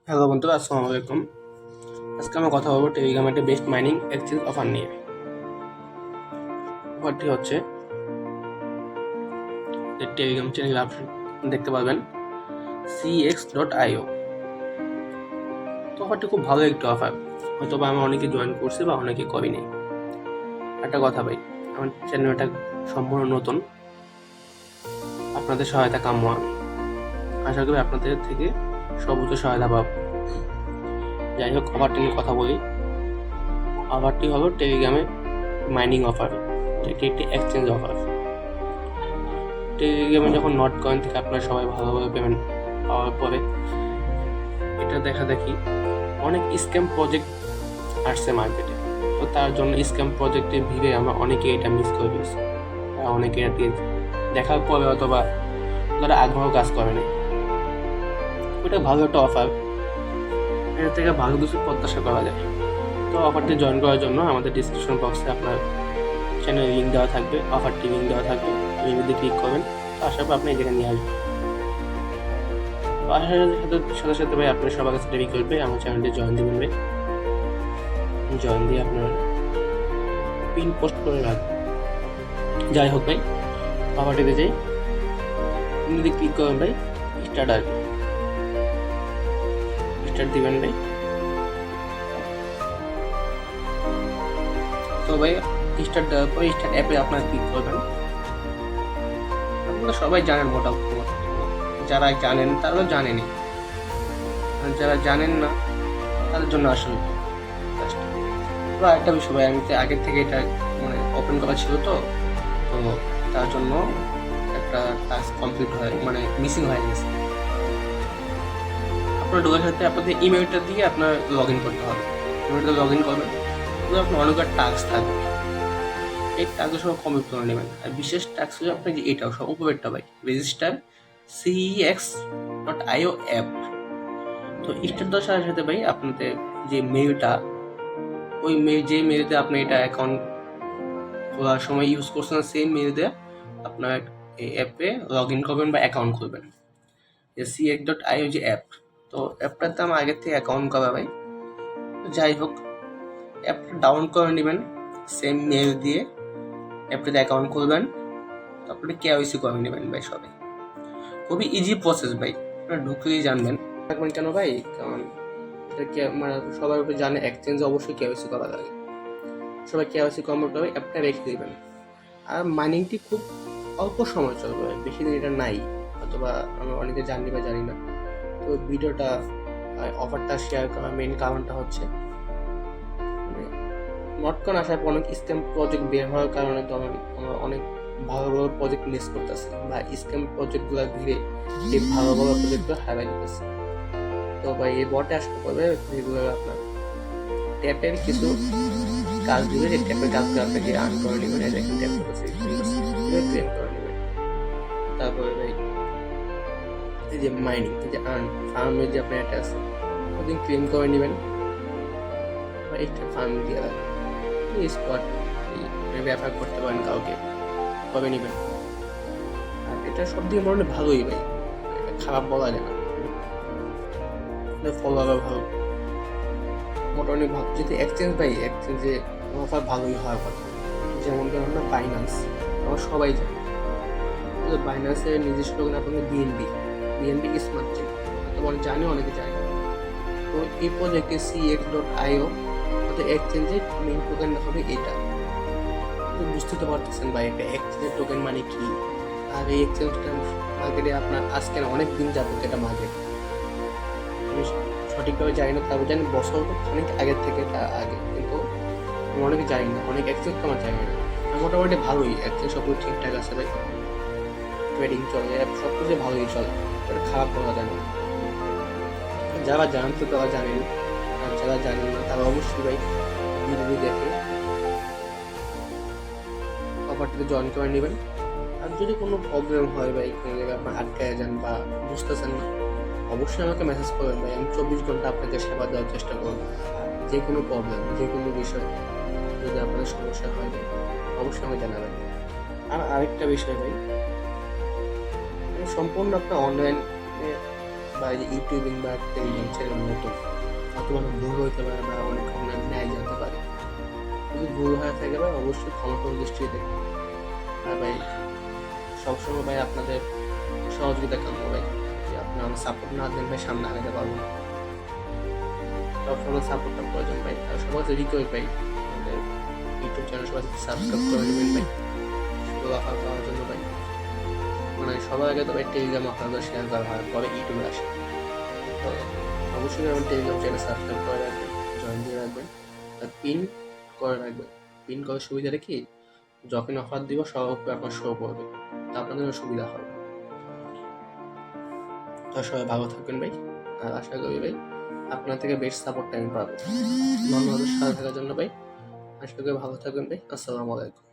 Hello বন্ধুরা, আসসালামু আলাইকুম। আজকে আমরা কথা বলবো টেলিগ্রামের বেস্ট মাইনিং এক্সচেঞ্জ অফার নিয়ে। অফারটি হচ্ছে টেলিগ্রাম চ্যানেল আপনি দেখতে পাবেন cx.io। তো অফারটি খুব ভালো একটি অফার, হয়তো বা আমরা অনেকে জয়েন করছি বা অনেকে করিনি। একটা কথা ভাই, আমার চ্যানেলটা সম্পূর্ণ নতুন, আপনাদের সহায়তা কাম্য। আমি আশা করি আপনাদের থেকে সর্বোচ্চ সহায়তা পাব। যাই হোক, অফারটি নিয়ে কথা বলি। অফারটি হলো টেলিগ্রামের মাইনিং অফার, এটি একটি এক্সচেঞ্জ অফার। টেলিগ্রামে যখন নট কয়েন থেকে আপনারা সবাই ভালোভাবে পেমেন্ট পাওয়ার পরে এটা দেখা দেখি অনেক স্ক্যাম প্রজেক্ট আসছে মার্কেটে। তো তার জন্য স্ক্যাম প্রজেক্টের ভিড়ে আমরা অনেকে এটা মিস করে ফেলছি, অনেকে এটি দেখার পরে অথবা তারা আগ্রহ কাজ করে নাই। ওটা ভালো একটা অফার, এটা থেকে ভালো কিছু প্রত্যাশা করা যায়। তো অফারটি জয়েন করার জন্য আমাদের ডিসক্রিপশন বক্সে আপনার চ্যানেলের লিঙ্ক দেওয়া থাকবে, অফারটি লিঙ্ক দেওয়া থাকবে, লিঙ্কে ক্লিক করবেন। তো আশা করি আপনি এই জায়গায় নিয়ে আসবেন। আসার সাথে সাথে ভাই আপনার সবার কাছে রেডি করবে আমার চ্যানেলটি জয়েন দেবেন ভাই। জয়েন দিয়ে আপনার পিন পোস্ট করে রাখবেন। যাই হোক ভাই, অফারটিতে যাই, আপনি যদি ক্লিক করেন ভাই স্টার্ট আসবে, স্টার্ট দিবেন ভাই। তো ভাই স্টার্ট দেওয়ার পরে স্টার্ট অ্যাপে আপনারা ক্লিক করবেন। আপনারা সবাই জানেন মোটামুটি, যারা জানেন তারাও জানেনি, আর যারা জানেন না তাদের জন্য আসলে তো একটা বিষয় ভাই, আমি তো আগের থেকে এটা মানে ওপেন করা ছিল, তো তো তার জন্য একটা টাস্ক কমপ্লিট হয় মানে মিসিং হয়ে গেছে। আপনার ঢোকার সাথে আপনাদের ইমেলটা দিয়ে আপনার লগ ইন করতে হবে। ইমেলটা লগ ইন করবেন, তাহলে আপনার অনেকবার টাস্ক থাকবে, এই টাস্কগুলো সব কমপ্লিট করে নেবেন। আর বিশেষ টাস্ক হচ্ছে আপনার যে এটাও সব উপরেরটা ভাই, রেজিস্টার cx.io অ্যাপ। তো স্টার্ট দেওয়ার সাথে সাথে ভাই আপনাদের যে মেইলটা, ওই মেইল যে মেইলতে আপনি এটা অ্যাকাউন্ট খোলার সময় ইউজ করছেন, সেম মেইল দিয়ে আপনার এই অ্যাপে লগ ইন করবেন বা অ্যাকাউন্ট খুলবেন। cx.io যে অ্যাপ, তো অ্যাপটাতে আমার আগের থেকে অ্যাকাউন্ট করা ভাই। যাই হোক, অ্যাপটা ডাউনলোড করে নেবেন, সেম মেইল দিয়ে অ্যাপটাতে অ্যাকাউন্ট খুলবেন, তারপরে কেওয়াইসি করে নেবেন ভাই। সবাই খুবই ইজি প্রসেস ভাই, আপনারা ঢুকলেই জানবেন। থাকবেন কেন ভাই, কারণ এটা মানে সবার উপরে জানে এক্সচেঞ্জ অবশ্যই কেওয়াইসি করা লাগে। সবাই কেওয়াইসি কমপ্লিট করে অ্যাপটা রেখে দেবেন। আর মাইনিংটি খুব অল্প সময় চলবে, বেশি দিন এটা নাই, অথবা আমরা অনেকে জানি বা জানি না। তো ভিডিওটা অফারটা শেয়ার করার মেইন কারণটা হচ্ছে নটকন আসার পর অনেক স্ক্যাম প্রজেক্ট বের হওয়ার কারণে তো আমরা অনেক ভালো ভালো প্রজেক্ট মিস করতেছি, বা স্ক্যাম প্রজেক্টগুলো ঘিরে এই ভালো ভালো প্রজেক্টগুলো হারাই দিতেছে। তো ভাই এই বটে আসতে পারবে যেগুলো আপনার ট্যাপের কিছু কাজ দিবে, যে ট্যাপের কাজগুলো আপনাকে আর্ন করে নেবেন, দেখেন ট্যাপ করতেছে ক্লেম করে নেবেন। তারপরে ভাই এই যে মাইনিং, এই যে আর্ন ফার্মের যে আপনার একটা আছে, ওদিন ক্লেম করে নেবেন বা একটা ফার্ম দিয়ে রাখবেন। এই স্পট ব্যবহার করতে পারেন, কাউকে কবে নেবেন। আর এটা সব দিকে মনে হয় ভালোই ভাই, এটা খারাপ বলা যায় না, ফলোয়ার ভালো, মোটামুটি ভালো। যদি এক্সচেঞ্জ ভাই, এক্সচেঞ্জে অফার ভালোই হওয়ার কথা। যেমন ধরুন না বাইন্যান্স, আমরা সবাই জানি বাইন্যান্সের নিজস্ব টোকেন আপনাদের বিএনবি স্মার্ট চেন, তো অনেক জানি, অনেকে জানি না। তো এই প্রজেক্টে cx.io আমাদের এক্সচেঞ্জের মেইন টোকেন হবে এটা। তো বুঝতে তো পারতেছেন ভাই, একটা এক্সচেঞ্জের টোকেন মানে কি। আর এই এক্সচেঞ্জটা মার্কেটে আপনার আজকে না, অনেক দিন যাবত এটা মার্কেট, আমি সঠিকভাবে জানি না, তারপর জানি বছর অনেক আগের থেকে, তা আগে, কিন্তু আমি অনেকে জানি না, অনেক এক্সচেঞ্জ তো আমার জানি না। মোটামুটি ভালোই এক্সচেঞ্জ, সব ঠিকঠাক আছে ভাই, ট্রেডিং চলে, সব কিছু ভালোই চলে, এটা খারাপ বলা যায় না। যারা জানেন তো তারা জানেন, আর যারা জানেন না তারা অবশ্যই ভাই ভিডিও দেখে অফারটিতে জয়েন করে নেবেন। আর যদি কোনো প্রবলেম হয় ভাই, কোনো জায়গায় আপনার আটকায় যান বা বুঝতেছেন না, অবশ্যই আমাকে মেসেজ করবেন ভাই, আমি 24 ঘন্টা আপনাকে সেবা দেওয়ার চেষ্টা করবো। যে কোনো প্রবলেম, যে কোনো বিষয় যদি আপনাদের সমস্যা হয় ভাই, অবশ্যই আমাকে জানাবেন। আর আরেকটা বিষয় ভাই, সম্পূর্ণ আপনার অনলাইন বা এই যে ইউটিউবিং বা টেলিগ্রাম চ্যানেল নতুন, হয়তো অনেক ভুল হইতে পারে বা অনেক ধরনের ন্যায় জানতে পারে। যদি ভুল হয়ে থাকে ভাই অবশ্যই ক্ষমাসুন্দর দৃষ্টিতে দেখবেন। আর ভাই সবসময় ভাই আপনাদের সহযোগিতা কাম্য ভাই, যে আপনি আমার সাপোর্ট না দেন ভাই সামনে আগাতে পারবো না। সবসময় সাপোর্টটা প্রয়োজন ভাই। আর সবার কাছে রিকোয়েস্ট ভাই, আমাদের ইউটিউব চ্যানেল সবাই সাবস্ক্রাইব করে দেবেন ভাই, সুযোগ অফার পাওয়ার জন্য ভাই। মানে সবার আগে তো ভাই টেলিগ্রাম অফারগুলো শেয়ার করা হয়, পরে ইউটিউবে আসে। তো অবশ্যই আমার টেলিগ্রাম চ্যানেল সাবস্ক্রাইব করে রাখবেন, জয়েন দিয়ে রাখবেন, আর পিন করে রাখবেন। পিন করার সুবিধাটা কি, যখন অফার দিব সব আপনার শো করবে, তা আপনাদের সুবিধা হবে। তো সবাই ভালো থাকবেন ভাই, আর আশা করি ভাই আপনার থেকে বেস্ট সাপোর্ট আমি পাবো। ধন্যবাদ সাথে থাকার জন্য ভাই, আশা করি ভালো থাকবেন ভাই। আসসালামু আলাইকুম।